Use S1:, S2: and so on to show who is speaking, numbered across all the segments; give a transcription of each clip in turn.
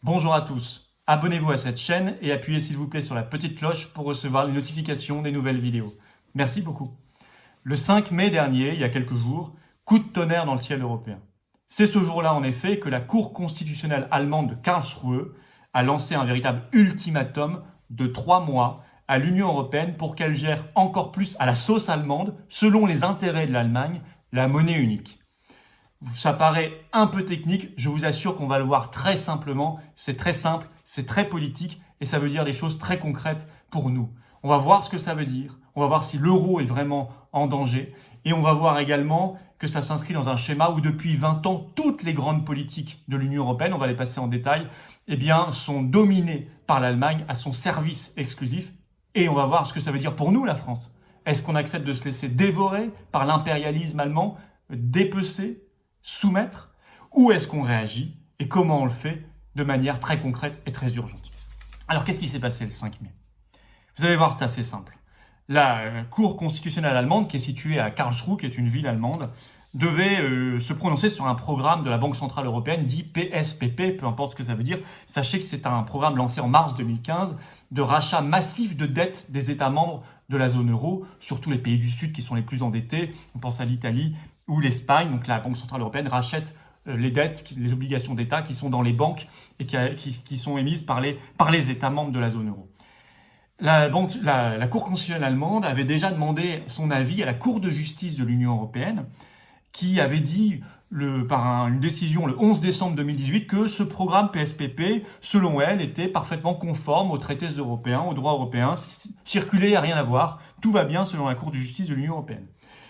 S1: Bonjour à tous, abonnez-vous à cette chaîne et appuyez s'il vous plaît sur la petite cloche pour recevoir les notifications des nouvelles vidéos. Merci beaucoup. Le 5 mai dernier, il y a quelques jours, coup de tonnerre dans le ciel européen. C'est ce jour-là en effet que la Cour constitutionnelle allemande de Karlsruhe a lancé un véritable ultimatum de 3 mois à l'Union européenne pour qu'elle gère encore plus à la sauce allemande, selon les intérêts de l'Allemagne, la monnaie unique. Ça paraît un peu technique, je vous assure qu'on va le voir très simplement, c'est très simple, c'est très politique et ça veut dire des choses très concrètes pour nous. On va voir ce que ça veut dire, on va voir si l'euro est vraiment en danger et on va voir également que ça s'inscrit dans un schéma où depuis 20 ans, toutes les grandes politiques de l'Union européenne, on va les passer en détail, sont dominées par l'Allemagne à son service exclusif et on va voir ce que ça veut dire pour nous, la France. Est-ce qu'on accepte de se laisser dévorer par l'impérialisme allemand, dépecer, soumettre, ou est-ce qu'on réagit et comment on le fait de manière très concrète et très urgente. Alors qu'est-ce qui s'est passé le 5 mai? Vous allez voir, c'est assez simple. La Cour constitutionnelle allemande, qui est située à Karlsruhe, qui est une ville allemande, devait se prononcer sur un programme de la Banque Centrale Européenne dit PSPP, peu importe ce que ça veut dire. Sachez que c'est un programme lancé en mars 2015 de rachat massif de dettes des États membres de la zone euro, surtout les pays du Sud qui sont les plus endettés. On pense à l'Italie ou l'Espagne. Donc la Banque Centrale Européenne rachète les dettes, les obligations d'État qui sont dans les banques et qui sont émises par les États membres de la zone euro. La Cour constitutionnelle allemande avait déjà demandé son avis à la Cour de justice de l'Union européenne, qui avait dit par une décision le 11 décembre 2018 que ce programme PSPP, selon elle, était parfaitement conforme aux traités européens, au droit européen, circulé, il n'y a rien à voir, tout va bien selon la Cour de justice de l'Union européenne.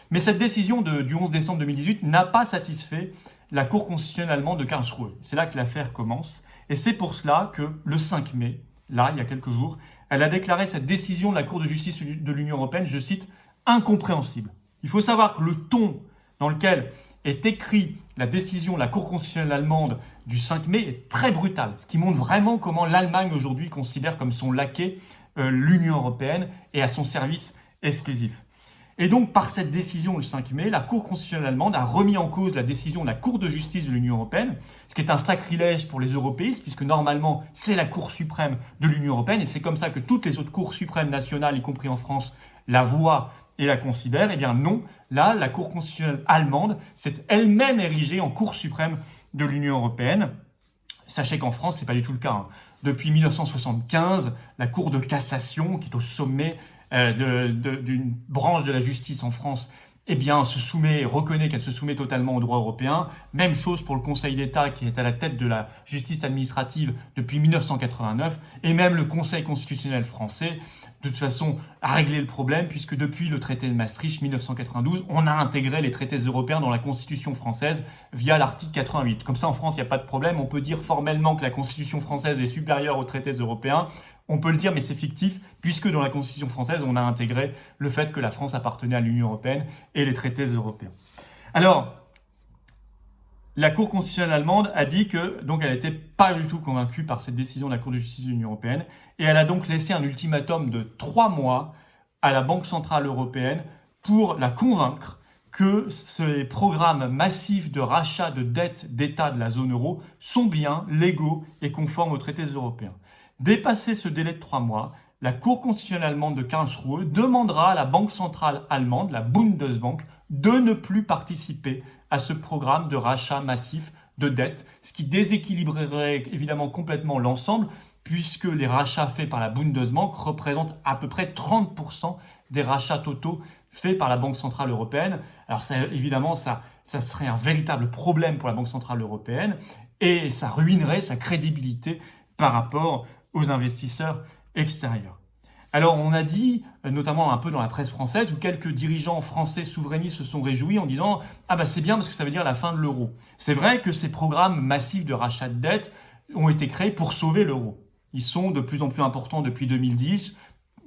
S1: Mais cette décision du 11 décembre 2018 n'a pas satisfait la Cour constitutionnelle allemande de Karlsruhe. C'est là que l'affaire commence. Et c'est pour cela que le 5 mai, là, il y a quelques jours, elle a déclaré cette décision de la Cour de justice de l'Union européenne, je cite, incompréhensible. Il faut savoir que le ton dans lequel est écrit la décision de la Cour constitutionnelle allemande du 5 mai est très brutal, ce qui montre vraiment comment l'Allemagne aujourd'hui considère comme son laquais l'Union européenne et à son service exclusif. Et donc, par cette décision le 5 mai, la Cour constitutionnelle allemande a remis en cause la décision de la Cour de justice de l'Union européenne, ce qui est un sacrilège pour les européistes, puisque normalement, c'est la Cour suprême de l'Union européenne, et c'est comme ça que toutes les autres cours suprêmes nationales, y compris en France, la voient et la considèrent. Eh bien non, là, la Cour constitutionnelle allemande s'est elle-même érigée en Cour suprême de l'Union européenne. Sachez qu'en France, ce n'est pas du tout le cas. Depuis 1975, la Cour de cassation, qui est au sommet d'une branche de la justice en France, reconnaît qu'elle se soumet totalement au droit européen. Même chose pour le Conseil d'État qui est à la tête de la justice administrative depuis 1989 et même le Conseil constitutionnel français, de toute façon, a réglé le problème puisque depuis le traité de Maastricht 1992, on a intégré les traités européens dans la Constitution française via l'article 88. Comme ça, en France, il n'y a pas de problème. On peut dire formellement que la Constitution française est supérieure aux traités européens. On peut le dire, mais c'est fictif, puisque dans la Constitution française, on a intégré le fait que la France appartenait à l'Union européenne et les traités européens. Alors, la Cour constitutionnelle allemande a dit que donc elle n'était pas du tout convaincue par cette décision de la Cour de justice de l'Union européenne, et elle a donc laissé un ultimatum de 3 mois à la Banque centrale européenne pour la convaincre que ces programmes massifs de rachat de dettes d'État de la zone euro sont bien légaux et conformes aux traités européens. Dépassé ce délai de 3 mois, la Cour constitutionnelle allemande de Karlsruhe demandera à la Banque centrale allemande, la Bundesbank, de ne plus participer à ce programme de rachat massif de dettes, ce qui déséquilibrerait évidemment complètement l'ensemble, puisque les rachats faits par la Bundesbank représentent à peu près 30% des rachats totaux faits par la Banque centrale européenne. Alors ça, évidemment, ça serait un véritable problème pour la Banque centrale européenne et ça ruinerait sa crédibilité par rapport aux investisseurs extérieurs. Alors on a dit, notamment un peu dans la presse française, où quelques dirigeants français souverainistes se sont réjouis en disant « Ah bah c'est bien parce que ça veut dire la fin de l'euro ». C'est vrai que ces programmes massifs de rachat de dettes ont été créés pour sauver l'euro. Ils sont de plus en plus importants depuis 2010,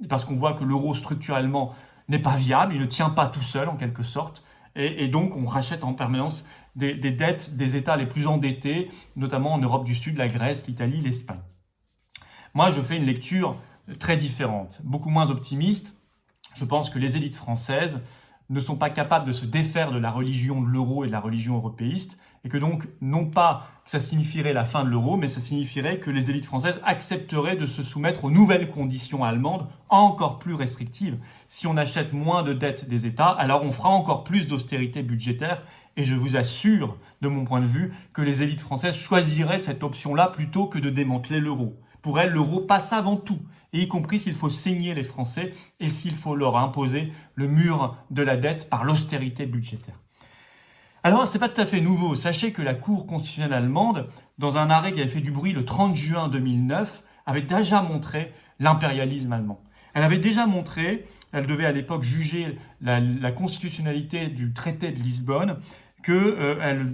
S1: parce qu'on voit que l'euro structurellement n'est pas viable, il ne tient pas tout seul en quelque sorte, et donc on rachète en permanence des dettes des États les plus endettés, notamment en Europe du Sud, la Grèce, l'Italie, l'Espagne. Moi, je fais une lecture très différente, beaucoup moins optimiste. Je pense que les élites françaises ne sont pas capables de se défaire de la religion de l'euro et de la religion européiste Et que donc, non pas que ça signifierait la fin de l'euro, mais ça signifierait que les élites françaises accepteraient de se soumettre aux nouvelles conditions allemandes, encore plus restrictives. Si on achète moins de dettes des États, alors on fera encore plus d'austérité budgétaire. Et je vous assure, de mon point de vue, que les élites françaises choisiraient cette option-là plutôt que de démanteler l'euro. Pour elles, l'euro passe avant tout, et y compris s'il faut saigner les Français et s'il faut leur imposer le mur de la dette par l'austérité budgétaire. Alors, c'est pas tout à fait nouveau. Sachez que la Cour constitutionnelle allemande, dans un arrêt qui avait fait du bruit le 30 juin 2009, avait déjà montré l'impérialisme allemand. Elle avait déjà montré, elle devait à l'époque juger la constitutionnalité du traité de Lisbonne, qu'elle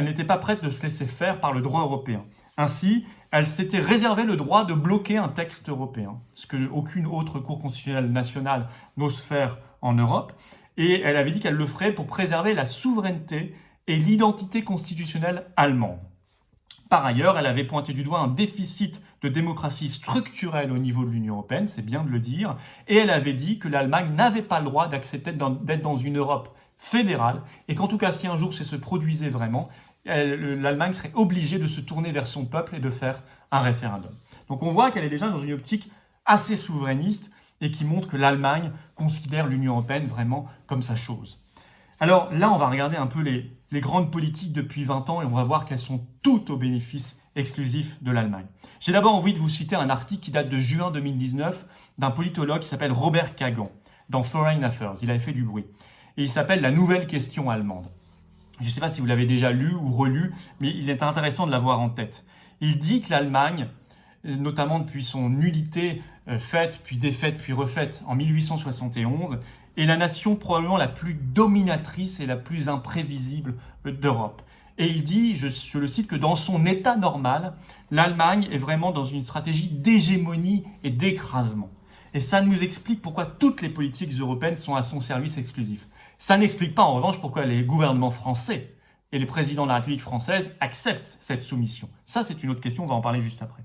S1: n'était pas prête de se laisser faire par le droit européen. Ainsi, elle s'était réservé le droit de bloquer un texte européen, ce qu'aucune autre Cour constitutionnelle nationale n'ose faire en Europe. Et elle avait dit qu'elle le ferait pour préserver la souveraineté et l'identité constitutionnelle allemande. Par ailleurs, elle avait pointé du doigt un déficit de démocratie structurelle au niveau de l'Union européenne, c'est bien de le dire, et elle avait dit que l'Allemagne n'avait pas le droit d'accepter d'être dans une Europe fédérale, et qu'en tout cas, si un jour ça se produisait vraiment, l'Allemagne serait obligée de se tourner vers son peuple et de faire un référendum. Donc on voit qu'elle est déjà dans une optique assez souverainiste, et qui montre que l'Allemagne considère l'Union européenne vraiment comme sa chose. Alors là, on va regarder un peu les grandes politiques depuis 20 ans et on va voir qu'elles sont toutes au bénéfice exclusif de l'Allemagne. J'ai d'abord envie de vous citer un article qui date de juin 2019 d'un politologue qui s'appelle Robert Kagan dans Foreign Affairs. Il avait fait du bruit. Et il s'appelle « La nouvelle question allemande ». Je ne sais pas si vous l'avez déjà lu ou relu, mais il est intéressant de l'avoir en tête. Il dit que l'Allemagne, notamment depuis son nullité faite, puis défaite, puis refaite en 1871, est la nation probablement la plus dominatrice et la plus imprévisible d'Europe. Et il dit, je le cite, que dans son état normal, l'Allemagne est vraiment dans une stratégie d'hégémonie et d'écrasement. Et ça nous explique pourquoi toutes les politiques européennes sont à son service exclusif. Ça n'explique pas en revanche pourquoi les gouvernements français et les présidents de la République française acceptent cette soumission. Ça, c'est une autre question, on va en parler juste après.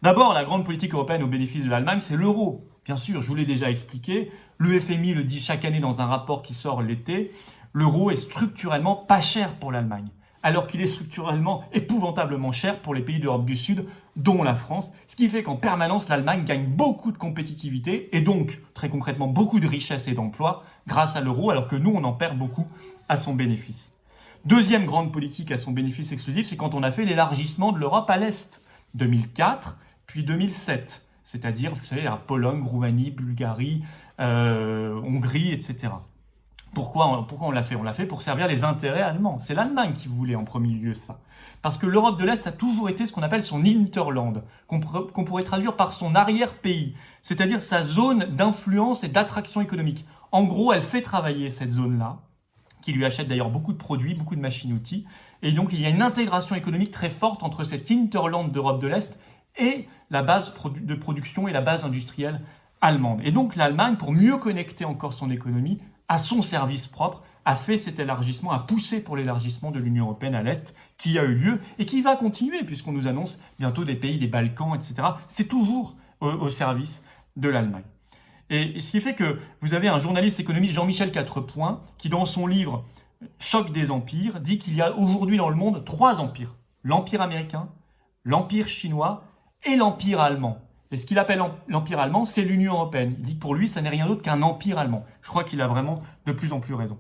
S1: D'abord, la grande politique européenne au bénéfice de l'Allemagne, c'est l'euro. Bien sûr, je vous l'ai déjà expliqué, le FMI le dit chaque année dans un rapport qui sort l'été, l'euro est structurellement pas cher pour l'Allemagne, alors qu'il est structurellement épouvantablement cher pour les pays d'Europe du Sud, dont la France, ce qui fait qu'en permanence, l'Allemagne gagne beaucoup de compétitivité et donc, très concrètement, beaucoup de richesse et d'emplois grâce à l'euro, alors que nous, on en perd beaucoup à son bénéfice. Deuxième grande politique à son bénéfice exclusif, c'est quand on a fait l'élargissement de l'Europe à l'Est, 2004, puis 2007, c'est-à-dire, vous savez, la Pologne, Roumanie, Bulgarie, Hongrie, etc. Pourquoi on l'a fait? On l'a fait pour servir les intérêts allemands. C'est l'Allemagne qui voulait en premier lieu ça. Parce que l'Europe de l'Est a toujours été ce qu'on appelle son hinterland, qu'on pourrait traduire par son arrière-pays, c'est-à-dire sa zone d'influence et d'attraction économique. En gros, elle fait travailler cette zone-là, qui lui achète d'ailleurs beaucoup de produits, beaucoup de machines-outils. Et donc, il y a une intégration économique très forte entre cet hinterland d'Europe de l'Est et la base de production et la base industrielle allemande. Et donc, l'Allemagne, pour mieux connecter encore son économie à son service propre, a fait cet élargissement, a poussé pour l'élargissement de l'Union européenne à l'Est, qui a eu lieu et qui va continuer, puisqu'on nous annonce bientôt des pays des Balkans, etc. C'est toujours au service de l'Allemagne. Et ce qui fait que vous avez un journaliste économiste, Jean-Michel Quatrepoint, qui dans son livre « Choc des empires » dit qu'il y a aujourd'hui dans le monde 3 empires. L'empire américain, l'empire chinois et l'empire allemand. Et ce qu'il appelle l'empire allemand, c'est l'Union européenne. Il dit que pour lui, ça n'est rien d'autre qu'un empire allemand. Je crois qu'il a vraiment de plus en plus raison.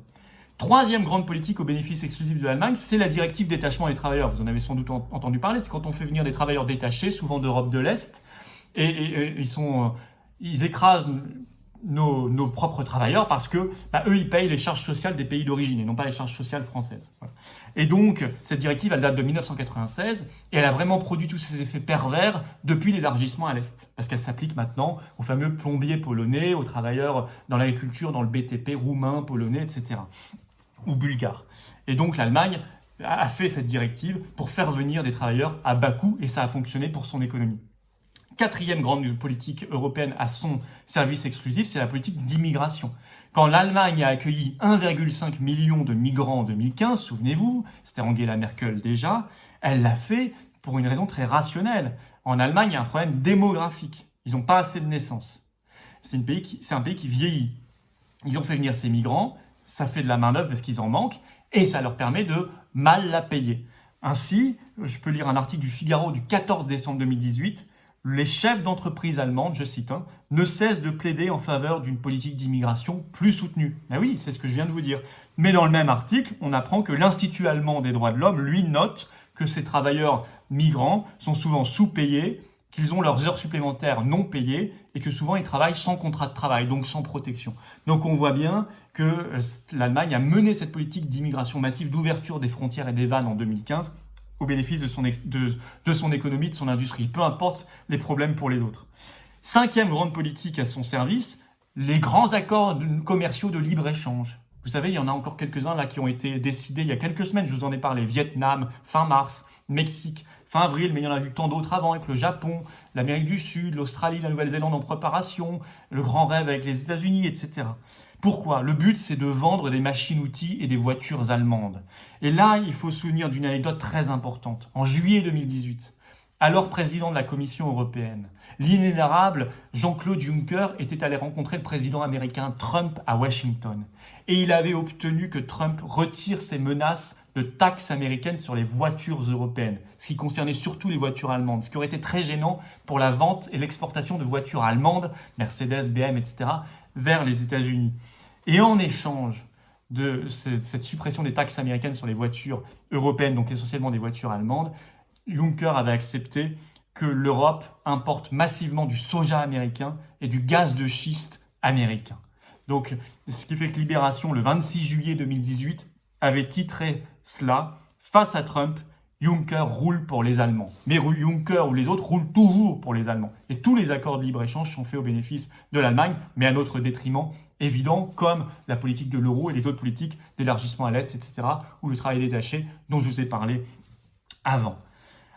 S1: Troisième grande politique au bénéfice exclusif de l'Allemagne, c'est la directive détachement des travailleurs. Vous en avez sans doute entendu parler, c'est quand on fait venir des travailleurs détachés, souvent d'Europe de l'Est, et ils écrasent nos propres travailleurs parce que eux, ils payent les charges sociales des pays d'origine et non pas les charges sociales françaises. Voilà. Et donc, cette directive, elle date de 1996 et elle a vraiment produit tous ces effets pervers depuis l'élargissement à l'Est. Parce qu'elle s'applique maintenant aux fameux plombiers polonais, aux travailleurs dans l'agriculture, dans le BTP roumain, polonais, etc. Ou bulgares. Et donc, l'Allemagne a fait cette directive pour faire venir des travailleurs à bas coût et ça a fonctionné pour son économie. Quatrième grande politique européenne à son service exclusif, c'est la politique d'immigration. Quand l'Allemagne a accueilli 1,5 million de migrants en 2015, souvenez-vous, c'était Angela Merkel déjà, elle l'a fait pour une raison très rationnelle. En Allemagne, il y a un problème démographique. Ils n'ont pas assez de naissances. C'est un pays qui vieillit. Ils ont fait venir ces migrants, ça fait de la main-d'œuvre parce qu'ils en manquent, Et ça leur permet de mal la payer. Ainsi, je peux lire un article du Figaro du 14 décembre 2018, les chefs d'entreprise allemandes, je cite, ne cessent de plaider en faveur d'une politique d'immigration plus soutenue. Ben oui, c'est ce que je viens de vous dire. Mais dans le même article, on apprend que l'Institut allemand des droits de l'homme, lui, note que ces travailleurs migrants sont souvent sous-payés, qu'ils ont leurs heures supplémentaires non payées et que souvent ils travaillent sans contrat de travail, donc sans protection. Donc on voit bien que l'Allemagne a mené cette politique d'immigration massive, d'ouverture des frontières et des vannes en 2015 au bénéfice de son économie, de son industrie, peu importe les problèmes pour les autres. Cinquième grande politique à son service, les grands accords commerciaux de libre-échange. Vous savez, il y en a encore quelques-uns là qui ont été décidés il y a quelques semaines, je vous en ai parlé, Vietnam, fin mars, Mexique, fin avril, mais il y en a eu tant d'autres avant avec le Japon, l'Amérique du Sud, l'Australie, la Nouvelle-Zélande en préparation, le grand rêve avec les États-Unis, etc. Pourquoi ? Le but, c'est de vendre des machines-outils et des voitures allemandes. Et là, il faut se souvenir d'une anecdote très importante. En juillet 2018, alors président de la Commission européenne, l'inénarrable Jean-Claude Juncker était allé rencontrer le président américain Trump à Washington. Et il avait obtenu que Trump retire ses menaces de taxes américaines sur les voitures européennes, ce qui concernait surtout les voitures allemandes, ce qui aurait été très gênant pour la vente et l'exportation de voitures allemandes, Mercedes, BM, etc., vers les États-Unis. Et en échange de cette suppression des taxes américaines sur les voitures européennes, donc essentiellement des voitures allemandes, Juncker avait accepté que l'Europe importe massivement du soja américain et du gaz de schiste américain. Donc, ce qui fait que Libération, le 26 juillet 2018, avait titré cela « Face à Trump, Juncker roule pour les Allemands ». Mais Juncker ou les autres roulent toujours pour les Allemands. Et tous les accords de libre-échange sont faits au bénéfice de l'Allemagne, mais à notre détriment évident, comme la politique de l'euro et les autres politiques d'élargissement à l'Est, etc., ou le travail détaché dont je vous ai parlé avant.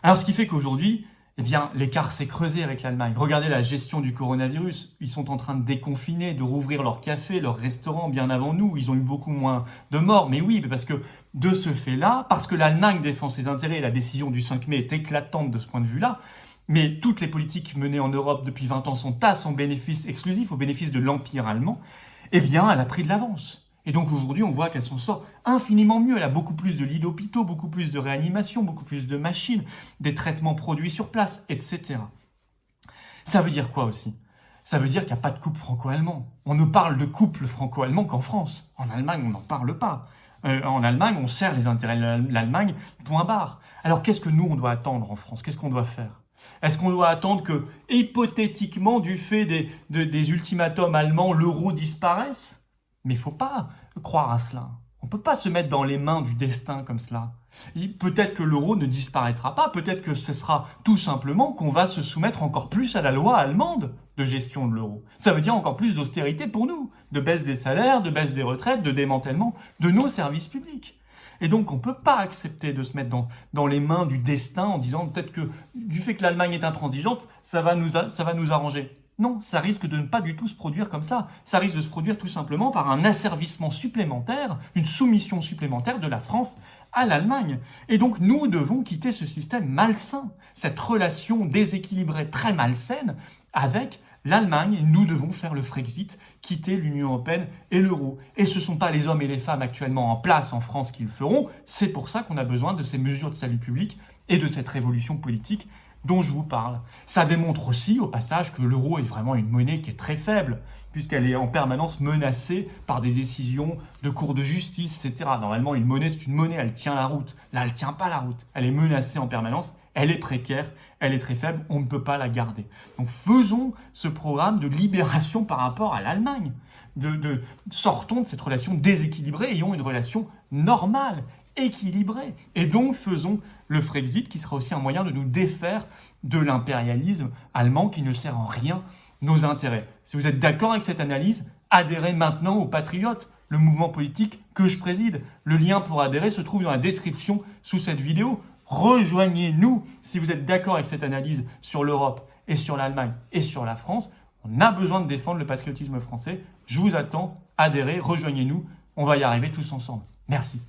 S1: Alors, ce qui fait qu'aujourd'hui, eh bien, l'écart s'est creusé avec l'Allemagne. Regardez la gestion du coronavirus. Ils sont en train de déconfiner, de rouvrir leurs cafés, leurs restaurants bien avant nous. Ils ont eu beaucoup moins de morts. Mais oui, parce que de ce fait-là, parce que l'Allemagne défend ses intérêts, et la décision du 5 mai est éclatante de ce point de vue-là, mais toutes les politiques menées en Europe depuis 20 ans sont à son bénéfice exclusif, au bénéfice de l'Empire allemand, eh bien, elle a pris de l'avance. Et donc aujourd'hui, on voit qu'elle s'en sort infiniment mieux. Elle a beaucoup plus de lits d'hôpitaux, beaucoup plus de réanimation, beaucoup plus de machines, des traitements produits sur place, etc. Ça veut dire quoi aussi ? Ça veut dire qu'il n'y a pas de couple franco-allemand. On ne parle de couple franco-allemand qu'en France. En Allemagne, on n'en parle pas. En Allemagne, on sert les intérêts de l'Allemagne, point barre. Alors qu'est-ce que nous, on doit attendre en France ? Qu'est-ce qu'on doit faire ? Est-ce qu'on doit attendre que, hypothétiquement, du fait des ultimatums allemands, l'euro disparaisse ? Mais il ne faut pas croire à cela. On ne peut pas se mettre dans les mains du destin comme cela. Peut-être que l'euro ne disparaîtra pas, peut-être que ce sera tout simplement qu'on va se soumettre encore plus à la loi allemande de gestion de l'euro. Ça veut dire encore plus d'austérité pour nous, de baisse des salaires, de baisse des retraites, de démantèlement de nos services publics. Et donc, on ne peut pas accepter de se mettre dans les mains du destin en disant peut-être que du fait que l'Allemagne est intransigeante, ça va nous arranger. Non, ça risque de ne pas du tout se produire comme ça. Ça risque de se produire tout simplement par un asservissement supplémentaire, une soumission supplémentaire de la France à l'Allemagne. Et donc, nous devons quitter ce système malsain, cette relation déséquilibrée, très malsaine avec l'Allemagne. Et nous devons faire le Frexit, quitter l'Union européenne et l'euro. Et ce ne sont pas les hommes et les femmes actuellement en place en France qui le feront. C'est pour ça qu'on a besoin de ces mesures de salut public et de cette révolution politique dont je vous parle. Ça démontre aussi, au passage, que l'euro est vraiment une monnaie qui est très faible, puisqu'elle est en permanence menacée par des décisions de cours de justice, etc. Normalement, une monnaie, c'est une monnaie, elle tient la route. Là, elle ne tient pas la route. Elle est menacée en permanence, elle est précaire, elle est très faible, on ne peut pas la garder. Donc, faisons ce programme de libération par rapport à l'Allemagne. Sortons de cette relation déséquilibrée, ayons une relation normale, équilibrée. Et donc, faisons le Frexit, qui sera aussi un moyen de nous défaire de l'impérialisme allemand qui ne sert en rien nos intérêts. Si vous êtes d'accord avec cette analyse, adhérez maintenant aux Patriotes, le mouvement politique que je préside. Le lien pour adhérer se trouve dans la description sous cette vidéo. Rejoignez-nous si vous êtes d'accord avec cette analyse sur l'Europe et sur l'Allemagne et sur la France. On a besoin de défendre le patriotisme français. Je vous attends, adhérez, rejoignez-nous. On va y arriver tous ensemble. Merci.